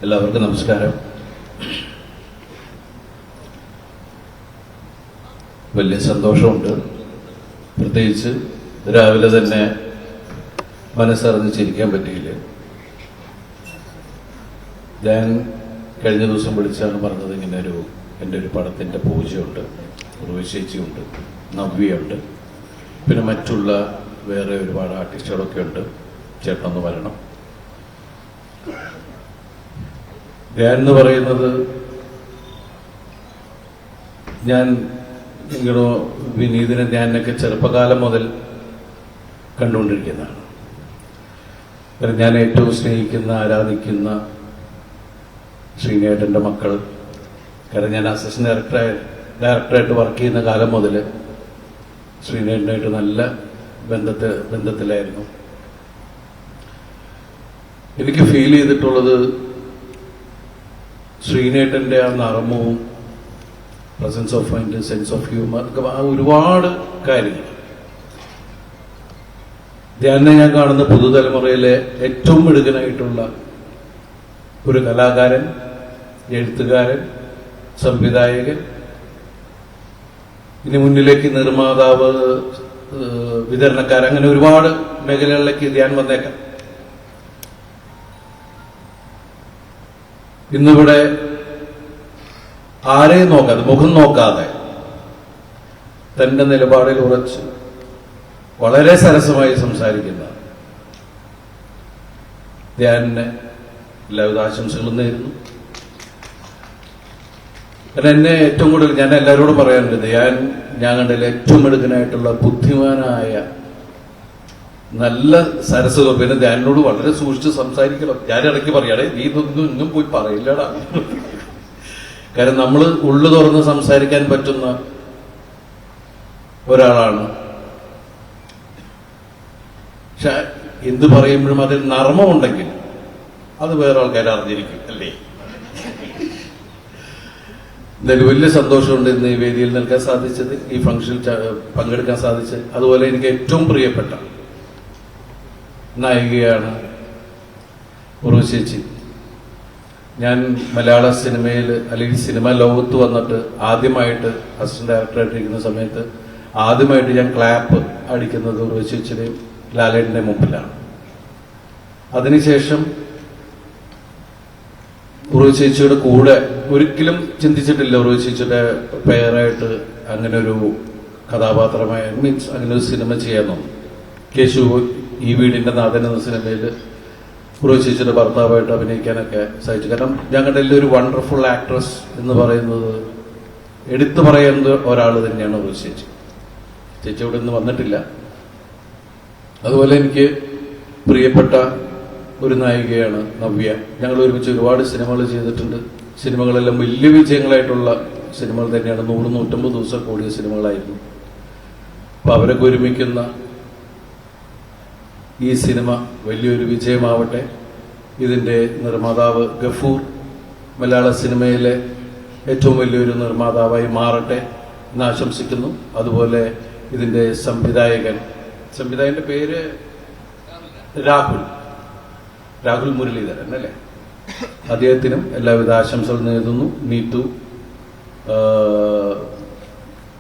എല്ലാവർക്കും നമസ്കാരം. വലിയ സന്തോഷമുണ്ട്. പ്രത്യേകിച്ച് രാവിലെ തന്നെ മനസ്സറിഞ്ഞ് ചിരിക്കാൻ പറ്റിയില്ല. ഞാൻ കഴിഞ്ഞ ദിവസം വിളിച്ചാണ് പറഞ്ഞത്, ഇങ്ങനെ എൻ്റെ ഒരു പടത്തിൻ്റെ പൂജയുണ്ട്, ഉർവശിയുണ്ട്, നവ്യയുണ്ട്, പിന്നെ മറ്റുള്ള വേറെ ഒരുപാട് ആർട്ടിസ്റ്റുകളൊക്കെ ഉണ്ട്, ചേട്ടനൊന്ന് വരണം. ഞാൻ എന്ന് പറയുന്നത്, ഞാൻ ഇങ്ങനെ വിനീതിനെ ഞാനൊക്കെ ചെറുപ്പകാലം മുതൽ കണ്ടുകൊണ്ടിരിക്കുന്നതാണ്. കാരണം ഞാൻ ഏറ്റവും സ്നേഹിക്കുന്ന, ആരാധിക്കുന്ന ശ്രീനേട്ടൻ്റെ മക്കൾ, കാരണം ഞാൻ അസിസ്റ്റന്റ് ഡയറക്ടറായിട്ട് വർക്ക് ചെയ്യുന്ന കാലം മുതൽ ശ്രീനേട്ടനായിട്ട് നല്ല ബന്ധത്തിലായിരുന്നു. എനിക്ക് ഫീൽ ചെയ്തിട്ടുള്ളത് ശ്രീനേട്ടൻ്റെ ആ നർമ്മവും presence of mind, sense of humour, ആ ഒരുപാട് കാര്യങ്ങൾ. ധ്യാനെ ഞാൻ കാണുന്ന പുതുതലമുറയിലെ ഏറ്റവും മിടുക്കനായിട്ടുള്ള ഒരു കലാകാരൻ, എഴുത്തുകാരൻ, സംവിധായകൻ, ഇനി മുന്നിലേക്ക് നിർമ്മാതാവ്, വിതരണക്കാരൻ, അങ്ങനെ ഒരുപാട് മേഖലകളിലേക്ക് ധ്യാൻ വന്നേക്കാം. ഇന്നിവിടെ ആരെയും നോക്കാതെ, മുഖം നോക്കാതെ തന്റെ നിലപാടിൽ ഉറച്ച് വളരെ സരസമായി സംസാരിക്കുന്ന ധ്യാനിന് എല്ലാവിധ ആശംസകളും നേരുന്നു. കാരണം എന്നെ ഏറ്റവും കൂടുതൽ ഞാൻ എല്ലാവരോടും പറയാറുണ്ട്, ഞാൻ കണ്ടതിൽ ഏറ്റവും മിടുക്കനായിട്ടുള്ള, ബുദ്ധിമാനായ, നല്ല സരസ്വതം. പിന്നെ ധ്യാനോട് വളരെ സൂക്ഷിച്ച് സംസാരിക്കണം. ഞാൻ ഇടയ്ക്ക് പറയാടേ, നീ ഇതൊന്നും പോയി പറയില്ലടാ. കാരണം നമ്മൾ ഉള്ളു തുറന്ന് സംസാരിക്കാൻ പറ്റുന്ന ഒരാളാണ്. പക്ഷെ എന്ത് പറയുമ്പോഴും അതിൽ നർമ്മമുണ്ടെങ്കിൽ അത് വേറെ ആൾക്കാർ അറിഞ്ഞിരിക്കും, അല്ലേ? എന്തായാലും വലിയ സന്തോഷമുണ്ട് ഇന്ന് ഈ വേദിയിൽ നിൽക്കാൻ സാധിച്ചത്, ഈ ഫംഗ്ഷനിൽ പങ്കെടുക്കാൻ സാധിച്ചത്. അതുപോലെ എനിക്ക് ഏറ്റവും പ്രിയപ്പെട്ട നായികയാണ് ഉർവശി. ഞാൻ മലയാള സിനിമയിൽ, അല്ലെങ്കിൽ സിനിമ ലോകത്ത് വന്നിട്ട് ആദ്യമായിട്ട് അസിസ്റ്റന്റ് ഡയറക്ടറായിട്ടിരിക്കുന്ന സമയത്ത് ആദ്യമായിട്ട് ഞാൻ ക്ലാപ്പ് അടിക്കുന്നത് ഉർവശിയുടെയും ലാലേട്ടന്റെ മുമ്പിലാണ്. അതിനുശേഷം ഉർവശിയുടെ കൂടെ ഒരിക്കലും ചിന്തിച്ചിട്ടില്ല ഉർവശിയുടെ പേരായിട്ട് അങ്ങനെ ഒരു കഥാപാത്രമായ, മീൻസ് അങ്ങനെ ഒരു സിനിമ ചെയ്യാമെന്നു. കേശു ഈ വീടിന്റെ നാഥൻ എന്ന സിനിമയിൽ ഉർവശിയുടെ ഭർത്താവായിട്ട് അഭിനയിക്കാനൊക്കെ സാധിച്ചു. കാരണം ഞങ്ങളുടെ ഒരു വണ്ടർഫുൾ ആക്ട്രസ് എന്ന് പറയുന്നത്, എടുത്തു പറയുന്നത് ഒരാൾ തന്നെയാണ് ഉർവശി. ചേച്ചി ഇവിടെ നിന്ന് വന്നിട്ടില്ല. അതുപോലെ എനിക്ക് പ്രിയപ്പെട്ട ഒരു നായികയാണ് നവ്യ. ഞങ്ങൾ ഒരുമിച്ച് ഒരുപാട് സിനിമകൾ ചെയ്തിട്ടുണ്ട്. സിനിമകളെല്ലാം വലിയ വിജയങ്ങളായിട്ടുള്ള സിനിമകൾ തന്നെയാണ്. 100-150 ദിവസം കൂടിയ സിനിമകളായിരുന്നു. അപ്പൊ അവരൊക്കെ ഒരുമിക്കുന്ന ഈ സിനിമ വലിയൊരു വിജയമാവട്ടെ. ഇതിന്റെ നിർമ്മാതാവ് ഗഫൂർ മലയാള സിനിമയിലെ ഏറ്റവും വലിയൊരു നിർമ്മാതാവായി മാറട്ടെ എന്ന് ആശംസിക്കുന്നു. അതുപോലെ ഇതിന്റെ സംവിധായകന്റെ പേര് രാഹുൽ മുരളീധരൻ അല്ലേ? അദ്ദേഹത്തിനും എല്ലാവിധ ആശംസകൾ നേരുന്നു. നീതു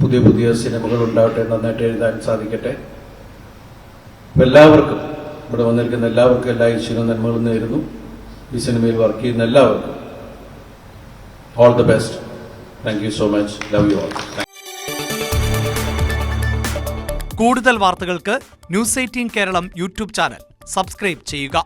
പുതിയ പുതിയ സിനിമകൾ ഉണ്ടാവട്ടെ, നന്നായിട്ട് എഴുതാൻ സാധിക്കട്ടെ. എല്ലാവർക്കും, ഇവിടെ വന്നിരിക്കുന്ന എല്ലാവർക്കും എല്ലാ ഈശ്വരനും നന്മകളും നേരുന്നു. ഈ സിനിമയിൽ വർക്ക് ചെയ്യുന്ന എല്ലാവർക്കും all the best. Thank you so much. Love you all. കൂടുതൽ വാർത്തകൾക്ക് News18 Keralam YouTube channel subscribe ചെയ്യുക.